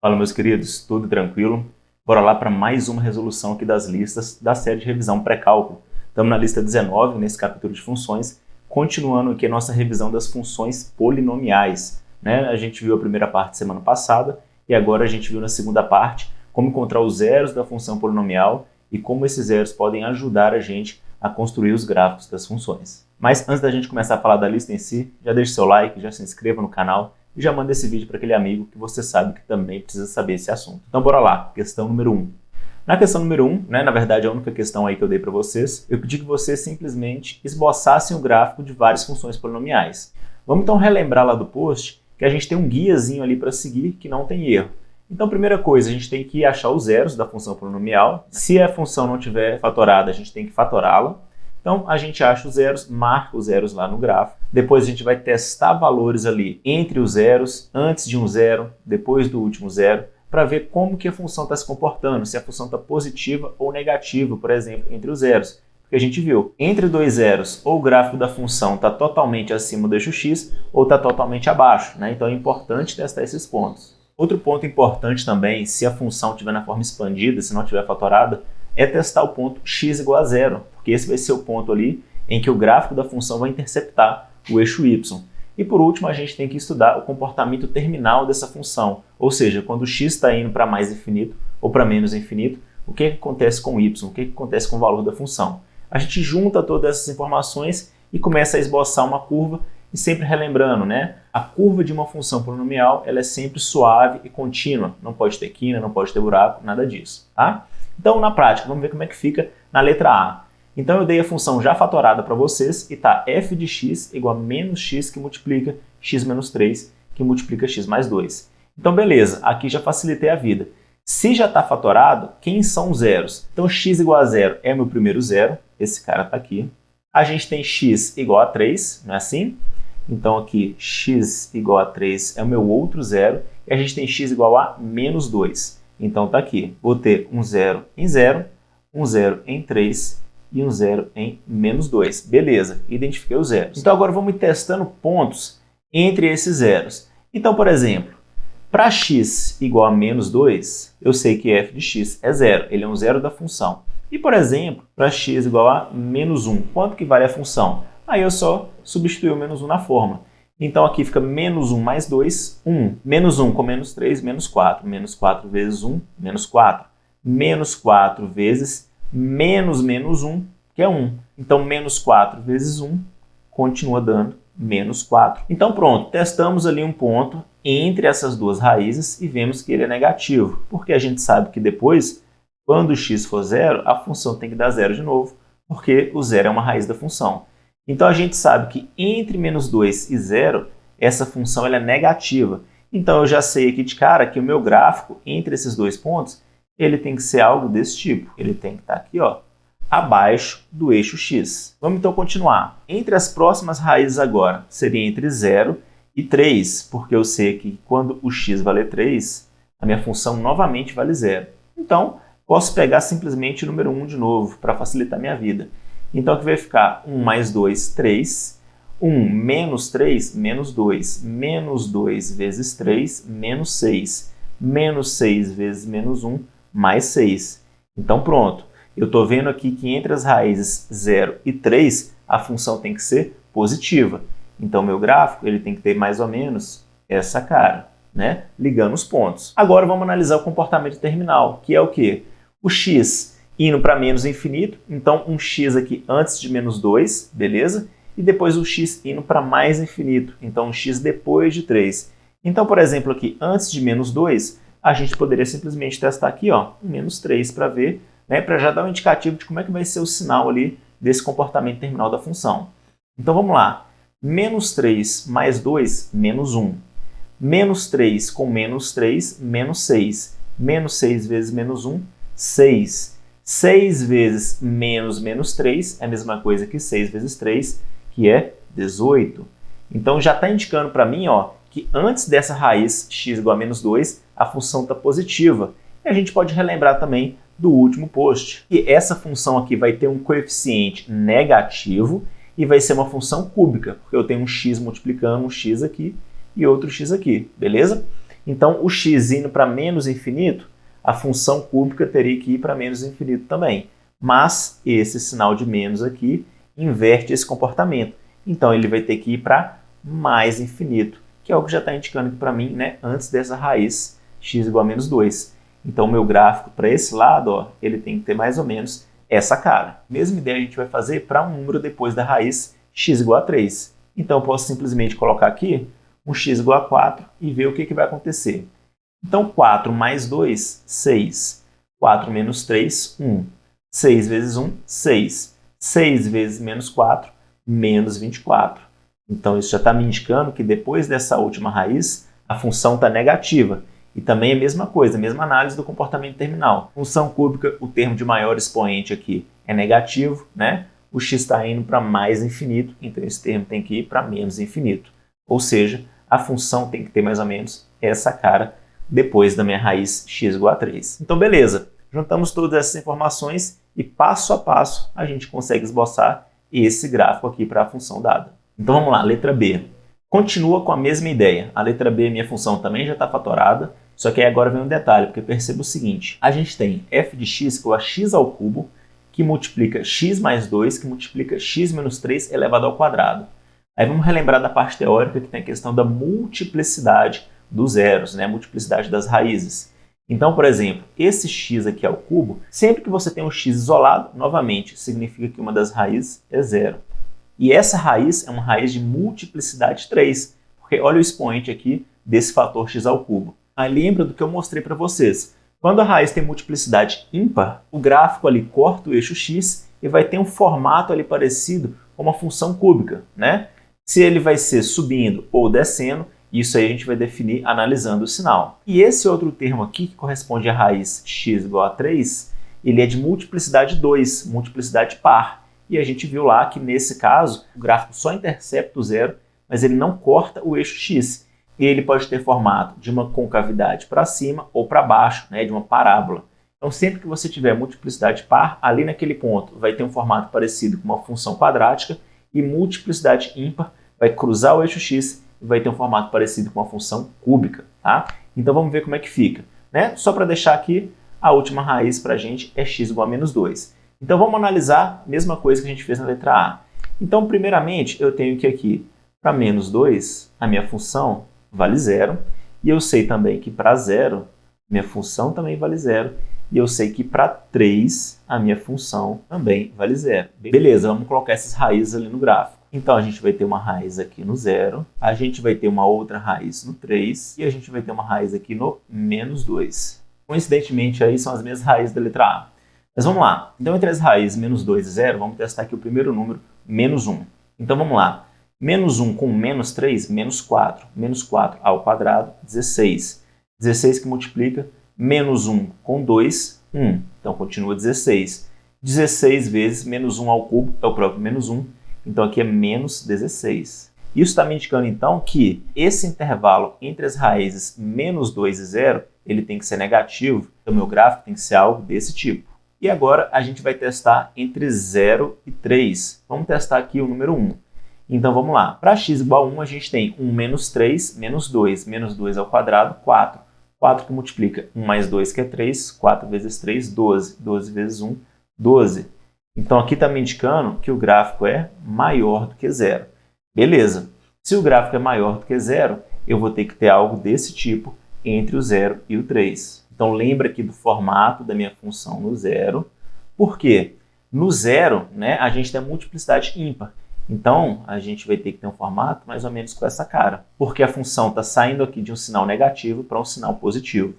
Fala, meus queridos, tudo tranquilo? Bora lá para mais uma resolução aqui das listas da série de revisão pré-cálculo. Estamos na lista 19, nesse capítulo de funções, continuando aqui a nossa revisão das funções polinomiais, né? A gente viu a primeira parte semana passada e agora a gente viu na segunda parte como encontrar os zeros da função polinomial e como esses zeros podem ajudar a gente a construir os gráficos das funções. Mas antes da gente começar a falar da lista em si, já deixe seu like, já se inscreva no canal e já manda esse vídeo para aquele amigo que você sabe que também precisa saber esse assunto. Então bora lá, questão número 1. Na questão número 1, na verdade a única questão aí que eu dei para vocês, eu pedi que vocês simplesmente esboçassem o gráfico de várias funções polinomiais. Vamos então relembrar lá do post que a gente tem um guiazinho ali para seguir que não tem erro. Então, primeira coisa, a gente tem que achar os zeros da função polinomial. Se a função não tiver fatorada, a gente tem que fatorá-la. Então, a gente acha os zeros, marca os zeros lá no gráfico. Depois a gente vai testar valores ali entre os zeros, antes de um zero, depois do último zero, para ver como que a função está se comportando, se a função está positiva ou negativa, por exemplo, entre os zeros. Porque a gente viu, entre dois zeros, ou o gráfico da função está totalmente acima do eixo x, ou está totalmente abaixo, né? Então é importante testar esses pontos. Outro ponto importante também, se a função estiver na forma expandida, se não estiver fatorada, é testar o ponto x igual a zero, porque esse vai ser o ponto ali em que o gráfico da função vai interceptar o eixo y. E por último, a gente tem que estudar o comportamento terminal dessa função, ou seja, quando o x está indo para mais infinito ou para menos infinito, o que acontece com o y, o que acontece com o valor da função. A gente junta todas essas informações e começa a esboçar uma curva. E sempre relembrando, né? A curva de uma função polinomial ela é sempre suave e contínua. Não pode ter quina, não pode ter buraco, nada disso. Tá? Então, na prática, vamos ver como é que fica na letra A. Então, eu dei a função já fatorada para vocês e tá f de x igual a menos x que multiplica x menos 3, que multiplica x mais 2. Então, beleza. Aqui já facilitei a vida. Se já está fatorado, quem são os zeros? Então, x igual a zero é o meu primeiro zero. Esse cara está aqui. A gente tem x igual a 3, não é assim? Então aqui x igual a 3 é o meu outro zero e a gente tem x igual a menos 2. Então tá aqui, vou ter um zero em 0, um zero em 3 e um zero em menos 2. Beleza, identifiquei os zeros. Então agora vamos ir testando pontos entre esses zeros. Então, por exemplo, para x igual a menos 2, eu sei que f de x é zero, ele é um zero da função. E, por exemplo, para x igual a menos 1, quanto que vale a função? Aí eu só substituo o menos 1 na fórmula. Então aqui fica menos 1 mais 2, 1. Menos 1 com menos 3, menos 4. Menos 4 vezes 1, menos 4. Menos 4 vezes menos 1, que é 1. Então menos 4 vezes 1 continua dando menos 4. Então pronto, testamos ali um ponto entre essas duas raízes e vemos que ele é negativo. Porque a gente sabe que depois, quando x for zero, a função tem que dar zero de novo, porque o zero é uma raiz da função. Então, a gente sabe que entre menos 2 e 0, essa função ela é negativa. Então, eu já sei aqui de cara que o meu gráfico entre esses dois pontos, ele tem que ser algo desse tipo. Ele tem que estar aqui, ó, abaixo do eixo x. Vamos então continuar. Entre as próximas raízes agora, seria entre 0 e 3, porque eu sei que quando o x valer 3, a minha função novamente vale 0. Então, posso pegar simplesmente o número 1 de novo, para facilitar a minha vida. Então, aqui vai ficar 1 mais 2, 3. 1 menos 3, menos 2. Menos 2 vezes 3, menos 6. Menos 6 vezes menos 1, mais 6. Então, pronto. Eu estou vendo aqui que entre as raízes 0 e 3, a função tem que ser positiva. Então, meu gráfico ele tem que ter mais ou menos essa cara, né? Ligando os pontos. Agora, vamos analisar o comportamento terminal, que é o quê? O x indo para menos infinito, então um x aqui antes de menos 2, beleza? E depois o x indo para mais infinito, então um x depois de 3. Então, por exemplo, aqui antes de menos 2, a gente poderia simplesmente testar aqui, ó, um menos 3 para ver, né, para já dar um indicativo de como é que vai ser o sinal ali desse comportamento terminal da função. Então vamos lá, menos 3 mais 2, menos 1. Menos 3 com menos 3, menos 6. Menos 6 vezes menos 1, 6. 6 vezes menos 3 é a mesma coisa que 6 vezes 3, que é 18. Então, já está indicando para mim, ó, que antes dessa raiz x igual a menos 2, a função está positiva. E a gente pode relembrar também do último post. E essa função aqui vai ter um coeficiente negativo e vai ser uma função cúbica, porque eu tenho um x multiplicando um x aqui e outro x aqui, beleza? Então, o x indo para menos infinito, a função cúbica teria que ir para menos infinito também. Mas esse sinal de menos aqui inverte esse comportamento. Então, ele vai ter que ir para mais infinito, que é o que já está indicando aqui para mim, né, antes dessa raiz x igual a menos 2. Então, o meu gráfico para esse lado, ó, ele tem que ter mais ou menos essa cara. Mesma ideia a gente vai fazer para um número depois da raiz x igual a 3. Então, eu posso simplesmente colocar aqui um x igual a 4 e ver o que vai acontecer. Então, 4 mais 2, 6. 4 menos 3, 1. 6 vezes 1, 6. 6 vezes menos 4, menos 24. Então, isso já está me indicando que depois dessa última raiz, a função está negativa. E também é a mesma coisa, a mesma análise do comportamento terminal. Função cúbica, o termo de maior expoente aqui é negativo, né? O x está indo para mais infinito, então esse termo tem que ir para menos infinito. Ou seja, a função tem que ter mais ou menos essa cara depois da minha raiz x igual a 3. Então, beleza. Juntamos todas essas informações e passo a passo a gente consegue esboçar esse gráfico aqui para a função dada. Então, vamos lá, letra B. Continua com a mesma ideia. A letra B, minha função também já está fatorada, só que aí agora vem um detalhe, porque perceba o seguinte. A gente tem f de x igual a x ao cubo, que multiplica x mais 2, que multiplica x menos 3 elevado ao quadrado. Aí vamos relembrar da parte teórica que tem a questão da multiplicidade dos zeros, né? Multiplicidade das raízes. Então, por exemplo, esse x aqui ao cubo, sempre que você tem um x isolado, novamente, significa que uma das raízes é zero. E essa raiz é uma raiz de multiplicidade 3, porque olha o expoente aqui desse fator x ao cubo. Aí lembra do que eu mostrei para vocês. Quando a raiz tem multiplicidade ímpar, o gráfico ali corta o eixo x e vai ter um formato ali parecido com uma função cúbica, né? Se ele vai ser subindo ou descendo, isso aí a gente vai definir analisando o sinal. E esse outro termo aqui, que corresponde à raiz x igual a 3, ele é de multiplicidade 2, multiplicidade par. E a gente viu lá que, nesse caso, o gráfico só intercepta o zero, mas ele não corta o eixo x. E ele pode ter formato de uma concavidade para cima ou para baixo, né, de uma parábola. Então, sempre que você tiver multiplicidade par, ali naquele ponto vai ter um formato parecido com uma função quadrática, e multiplicidade ímpar vai cruzar o eixo x e vai ter um formato parecido com uma função cúbica. Tá? Então, vamos ver como é que fica. Né? Só para deixar aqui, a última raiz para a gente é x igual a menos 2. Então, vamos analisar a mesma coisa que a gente fez na letra A. Então, primeiramente, eu tenho que aqui, para menos 2, a minha função vale zero. E eu sei também que para zero, minha função também vale zero. E eu sei que para 3, a minha função também vale zero. Beleza, vamos colocar essas raízes ali no gráfico. Então, a gente vai ter uma raiz aqui no 0, a gente vai ter uma outra raiz no 3 e a gente vai ter uma raiz aqui no menos 2. Coincidentemente, aí são as mesmas raízes da letra A. Mas vamos lá. Então, entre as raízes menos 2 e 0, vamos testar aqui o primeiro número, menos 1. Então, vamos lá. Menos 1 com menos 3, menos 4. Menos 4 ao quadrado, 16. 16 que multiplica. Menos 1 com 2, 1. Então, continua 16. 16 vezes menos 1 ao cubo é o próprio menos 1. Então, aqui é menos 16. Isso está me indicando, então, que esse intervalo entre as raízes menos 2 e 0, ele tem que ser negativo. Então, o meu gráfico tem que ser algo desse tipo. E agora, a gente vai testar entre 0 e 3. Vamos testar aqui o número 1. Então, vamos lá. Para x igual a 1, a gente tem 1 menos 3, menos 2. Menos 2 ao quadrado, 4. 4 que multiplica 1 mais 2, que é 3. 4 vezes 3, 12. 12 vezes 1, 12. Então, aqui está me indicando que o gráfico é maior do que 0. Beleza. Se o gráfico é maior do que 0, eu vou ter que ter algo desse tipo entre o 0 e o 3. Então, lembra aqui do formato da minha função no 0. Por quê? No 0, né, a gente tem a multiplicidade ímpar. Então, a gente vai ter que ter um formato mais ou menos com essa cara. Porque a função está saindo aqui de um sinal negativo para um sinal positivo.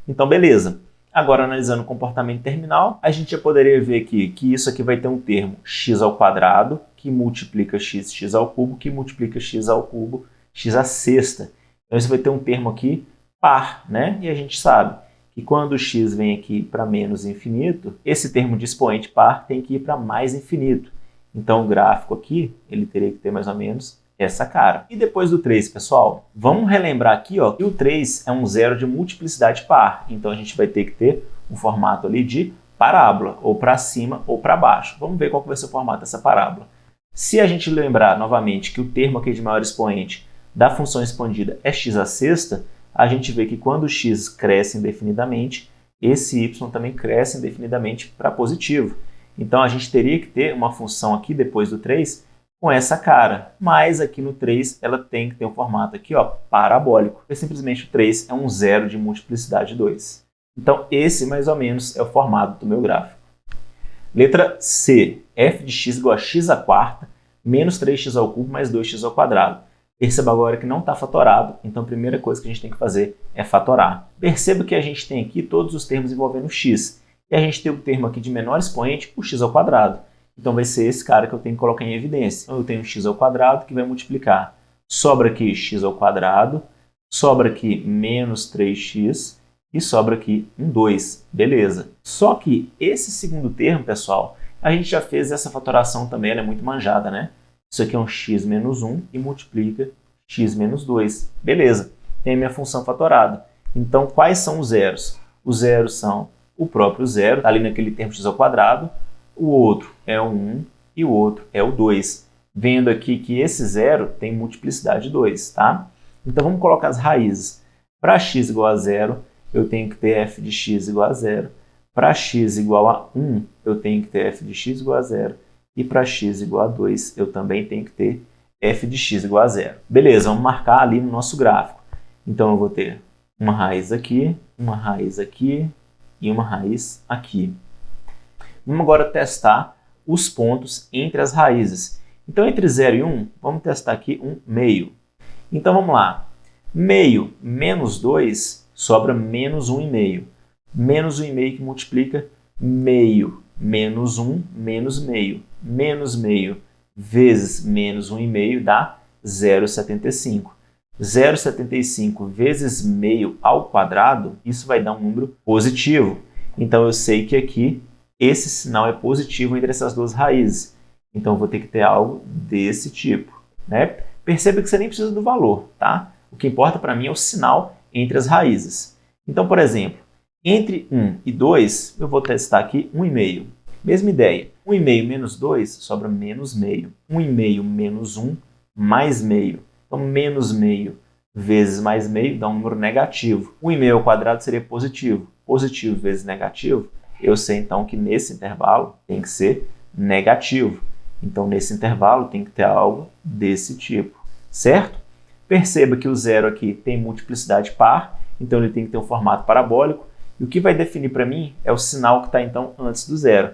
Então, beleza. Agora, analisando o comportamento terminal, a gente já poderia ver aqui que isso aqui vai ter um termo x ao quadrado, que multiplica x ao cubo, que multiplica x ao cubo, x à sexta. Então, isso vai ter um termo aqui par, né? E a gente sabe que quando o x vem aqui para menos infinito, esse termo de expoente par tem que ir para mais infinito. Então, o gráfico aqui, ele teria que ter mais ou menos essa cara. E depois do 3, pessoal, vamos relembrar aqui, ó, que o 3 é um zero de multiplicidade par. Então, a gente vai ter que ter um formato ali de parábola, ou para cima ou para baixo. Vamos ver qual que vai ser o formato dessa parábola. Se a gente lembrar novamente que o termo aqui de maior expoente da função expandida é x à sexta, a gente vê que quando o x cresce indefinidamente, esse y também cresce indefinidamente para positivo. Então, a gente teria que ter uma função aqui depois do 3 com essa cara. Mas aqui no 3, ela tem que ter um formato aqui, ó, parabólico. Porque simplesmente o 3 é um zero de multiplicidade 2. Então, esse mais ou menos é o formato do meu gráfico. Letra C. F de x igual a x à quarta menos 3x ao cubo mais 2x ao quadrado. Perceba agora que não está fatorado, então a primeira coisa que a gente tem que fazer é fatorar. Perceba que a gente tem aqui todos os termos envolvendo x. E a gente tem o termo aqui de menor expoente, o x ao quadrado. Então vai ser esse cara que eu tenho que colocar em evidência. Então eu tenho x ao quadrado que vai multiplicar. Sobra aqui x ao quadrado, sobra aqui menos 3x e sobra aqui um 2. Beleza. Só que esse segundo termo, pessoal, a gente já fez essa fatoração também, ela é muito manjada, né? Isso aqui é um x menos 1 e multiplica x menos 2. Beleza, tem a minha função fatorada. Então, quais são os zeros? Os zeros são o próprio zero, está ali naquele termo x ao quadrado, o outro é o 1 e o outro é o 2. Vendo aqui que esse zero tem multiplicidade 2, tá? Então, vamos colocar as raízes. Para x igual a 0, eu tenho que ter f de x igual a 0. Para x igual a 1, eu tenho que ter f de x igual a 0. E para x igual a 2, eu também tenho que ter f de x igual a 0. Beleza, vamos marcar ali no nosso gráfico. Então, eu vou ter uma raiz aqui e uma raiz aqui. Vamos agora testar os pontos entre as raízes. Então, entre 0 e 1, vamos testar aqui um meio. Então, vamos lá. Meio menos 2 sobra menos 1,5. Menos 1,5 que multiplica meio menos 1 menos meio. Menos meio vezes menos 1,5 dá 0,75. 0,75 vezes meio ao quadrado, isso vai dar um número positivo. Então, eu sei que aqui esse sinal é positivo entre essas duas raízes. Então, eu vou ter que ter algo desse tipo, né? Perceba que você nem precisa do valor, tá? O que importa para mim é o sinal entre as raízes. Então, por exemplo, entre 1 e 2, eu vou testar aqui 1,5. Mesma ideia. 1,5 menos 2 sobra menos meio. 1,5 menos 1 mais meio. Então, menos meio vezes mais meio dá um número negativo. 1,5 ao quadrado seria positivo. Positivo vezes negativo, eu sei então que nesse intervalo tem que ser negativo. Então, nesse intervalo tem que ter algo desse tipo, certo? Perceba que o zero aqui tem multiplicidade par, então ele tem que ter um formato parabólico. E o que vai definir para mim é o sinal que está então antes do zero.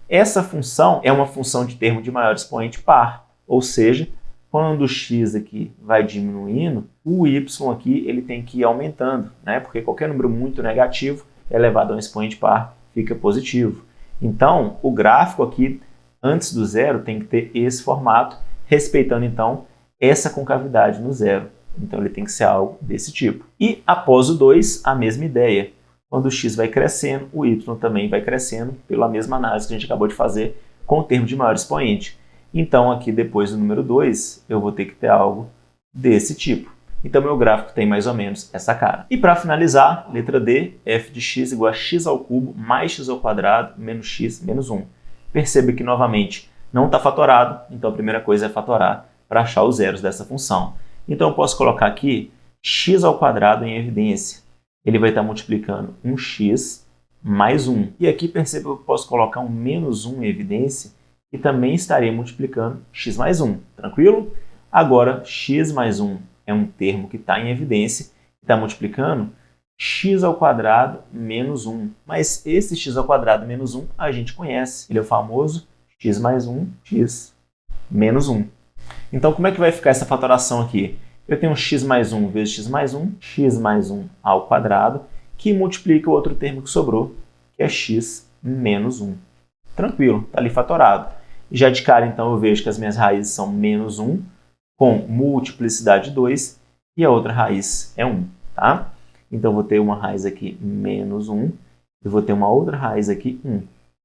Essa função é uma função de termo de maior expoente par, ou seja, quando o x aqui vai diminuindo, o y aqui ele tem que ir aumentando, né? Porque qualquer número muito negativo elevado a um expoente par fica positivo. Então, o gráfico aqui antes do zero tem que ter esse formato, respeitando então essa concavidade no zero. Então, ele tem que ser algo desse tipo. E após o 2, a mesma ideia. Quando o x vai crescendo, o y também vai crescendo, pela mesma análise que a gente acabou de fazer com o termo de maior expoente. Então, aqui depois do número 2, eu vou ter que ter algo desse tipo. Então, meu gráfico tem mais ou menos essa cara. E para finalizar, letra D, f de x igual a x ao cubo mais x ao quadrado menos x menos 1. Perceba que, novamente, não está fatorado, então a primeira coisa é fatorar para achar os zeros dessa função. Então, eu posso colocar aqui x ao quadrado em evidência. Ele vai estar multiplicando 1x mais 1. E aqui, perceba que eu posso colocar um menos 1 em evidência e também estaria multiplicando x mais 1. Tranquilo? Agora, x mais 1 é um termo que está em evidência e está multiplicando x ao quadrado menos 1. Mas esse x ao quadrado menos 1 a gente conhece. Ele é o famoso x mais 1, x menos 1. Então, como é que vai ficar essa fatoração aqui? Eu tenho x mais 1 vezes x mais 1 ao quadrado, que multiplica o outro termo que sobrou, que é x menos 1. Tranquilo, está ali fatorado. Já de cara, então, eu vejo que as minhas raízes são menos 1, com multiplicidade 2, e a outra raiz é 1, tá? Então, eu vou ter uma raiz aqui, menos 1, e vou ter uma outra raiz aqui, 1.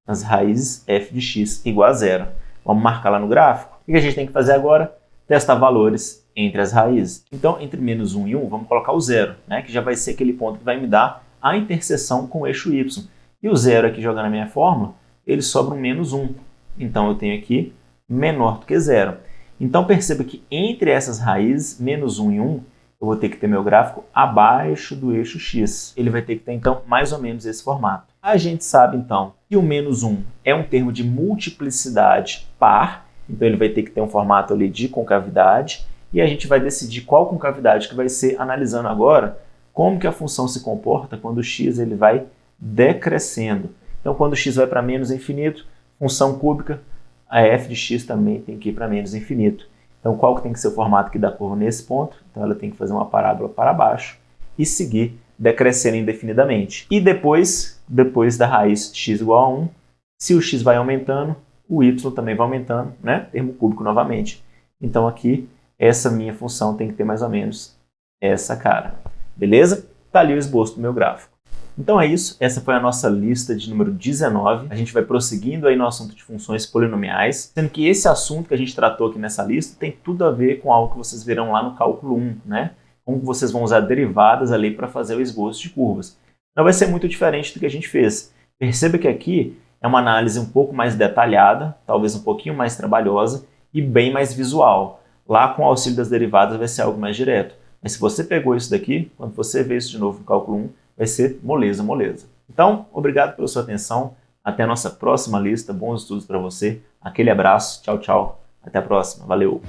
As raízes f de x igual a 0. Vamos marcar lá no gráfico. O que a gente tem que fazer agora? Testar valores entre as raízes. Então, entre menos 1 e 1, vamos colocar o 0, né? Que já vai ser aquele ponto que vai me dar a interseção com o eixo y. E o 0 aqui, jogando a minha fórmula, ele sobra um menos 1. Então, eu tenho aqui menor do que 0. Então, perceba que entre essas raízes, menos 1 e 1, eu eu vou ter que ter meu gráfico abaixo do eixo X. Ele vai ter que ter, então, mais ou menos esse formato. A gente sabe, então, que o menos 1 é um termo de multiplicidade par, então ele vai ter que ter um formato ali de concavidade, e a gente vai decidir qual concavidade que vai ser, analisando agora como que a função se comporta quando o x ele vai decrescendo. Então, quando o x vai para menos infinito, função cúbica, a f de x também tem que ir para menos infinito. Então, qual que tem que ser o formato aqui da curva nesse ponto? Então, ela tem que fazer uma parábola para baixo e seguir decrescendo indefinidamente. E depois da raiz x igual a 1, se o x vai aumentando, o y também vai aumentando, né? Termo cúbico novamente. Então, aqui, essa minha função tem que ter mais ou menos essa cara. Beleza? Está ali o esboço do meu gráfico. Então é isso, essa foi a nossa lista de número 19. A gente vai prosseguindo aí no assunto de funções polinomiais, sendo que esse assunto que a gente tratou aqui nessa lista tem tudo a ver com algo que vocês verão lá no cálculo 1, né? Como vocês vão usar derivadas ali para fazer o esboço de curvas. Não vai ser muito diferente do que a gente fez. Perceba que aqui é uma análise um pouco mais detalhada, talvez um pouquinho mais trabalhosa e bem mais visual. Lá com o auxílio das derivadas vai ser algo mais direto. Mas se você pegou isso daqui, quando você vê isso de novo no cálculo 1, vai ser moleza, moleza. Então, obrigado pela sua atenção. Até a nossa próxima lista. Bons estudos para você. Aquele abraço. Tchau, tchau. Até a próxima. Valeu!